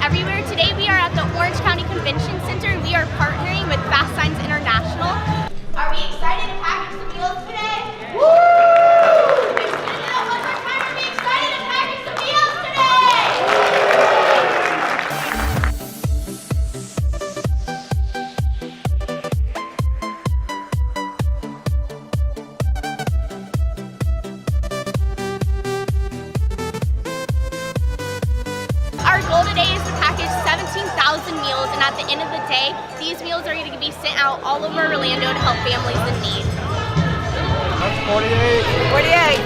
everywhere. Today we are at the Orange County Convention Center and we are partnering with FASTSIGNS International. Are we excited to package some meals today? Woo! One more time, are we excited to package some meals today? Our goal today is to package 17,000 meals, and at the end of the day, these meals are going to be sent out all over Orlando to help families in need. That's 48. 48.